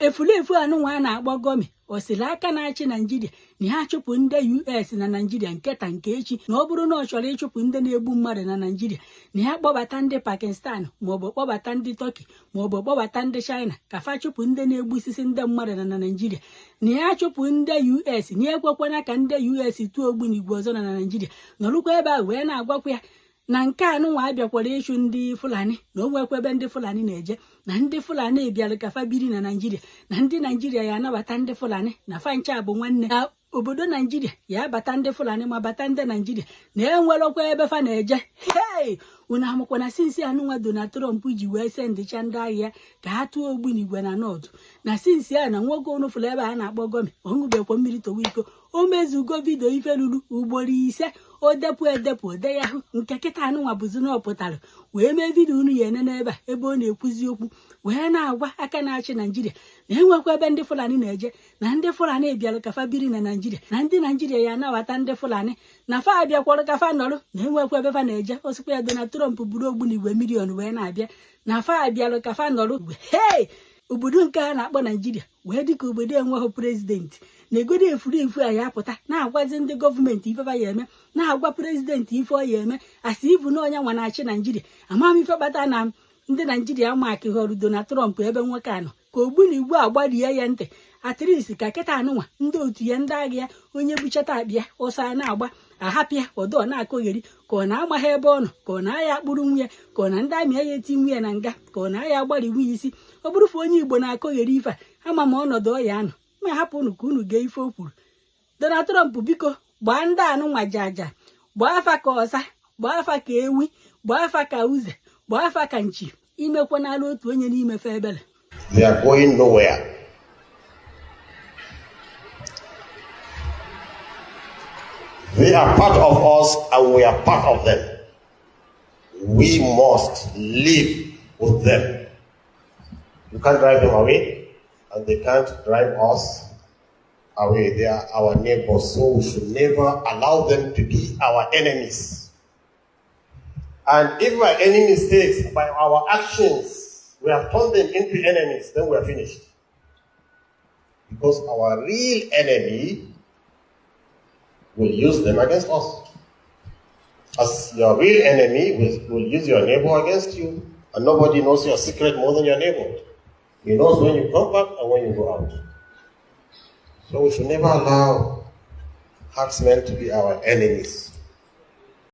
efulefu anụnwa a na-akpọ gọmi osiri aka na-achị Naijiria na ha chụpụ ndị US na Naijiria nketa nke echi na ọ bụrụ na ọ chọrọ ịchụpụ ndị na-egbu mmadụ na Naijiria na ha kpọbata ndị Pakistan maọbụ kpọbata ndị Turkey maọbụ kpọbata ndị China ka fa chụpụ ndị na-egbu isisi ndị mmadụ na Naijiria na ha chụpụ ndị US na ekwekwana ka ndị US tụọ ogbunigwe ọzọ na Naijiria nọrụkwa ebe a wee na-agwakwa ya na nke anụnwa abịakwara ịchụ ndị Fulani na o nwekwa ebe ndị Fulani na-eje na ndị Fulani bịara ka fa biri na Naijiria na ndị Naijiria ya anabata ndị Fulani na fa ncha bụ nwanne na obodo Naijiria ya abata ndị Fulani ma bata ndị Naijiria na enwerokwa ebe fa na-eje. Hei, unu amụkwana sinsi anụnwa Donald Trump ji wee sendicha ndị agha ka ha tụọ ogbunigwe na nọọdụ na sinsi a na nwoke onufụlụ ebe a na-akpọ gọmi ọṅụbekwa mmiri towa iko o mezugo vidio ife ruru ugboro 5 o depụ edepụ ode ya hụ nke kịta anụnwa bụzi na ọ pụtara wee mee vidio unu ya ene n'ebe a ebe ọ na-ekwuzi okwu wee na-agwa aka na-achị Naijiria na enwekwa ebe ndị Fulani na-eje na ndị Fulani bịara ka fa biri na Naijiria na ndị Naijiria ya anabata ndị Fulani na fa abịakwara ka fa nọrọ na enwekwa ebe fa na-eje osikwa ya Donald Trump buru ogbunigwe milion wee na-abịa na fa bịara ka fa nọrọ. Hei, obodo nke a na-akpọ Naijiria wee dịka obodo enweghị prezidenti na egodo efuruefu a ya apụta na-agwazi ndị gọọmenti ifefa ya eme na-agwa prezidenti ife ọ ya eme asị ibu na onye nwa na-achị Naijiria amam ife kpata na ndị Naijiria maki họrọ Donald Trump ebe nwoke anọ ka ogbunigwe agbarie ya ntị atrisi ka kịta anụnwa ndị otu ya ndị agha ya onye buchata akpịa ọsọ na-agba ahapịa ọdọ na-akọgheri ka ọ na-amaghị ebe ọ nọ ka ọ na-aya akpụrụ nwunye ka ọ na ndị amị ya eti nwunye na nga ka ọ na-aya agbari nwunye isi ọ bụrụfe onye Igbo na-akọgheri ife a ama m ọnọdụ ọ ya anọ ma hapụ unu ka unu gee ife o kwuru. Donald Trump biko gbaa ndị anụnwa jaja, gbaa afa ka ọsa, gbaa afa ka ewi, gbaa afa ka uze, gbaa afa ka nchi, imekwanala otu onye n'imefe ebele. They are going nowhere. They are part of us and we are part of them. We must live with them. You can't drive them away and they can't drive us away. They are our neighbors, so we should never allow them to be our enemies. And if by any mistakes, by our actions, we have turned them into enemies, then we are finished. Because our real enemy will use them against us. As your real enemy will use your neighbor against you. And nobody knows your secret more than your neighbor. He knows when you come back and when you go out. So we should never allow herdsmen to be our enemies.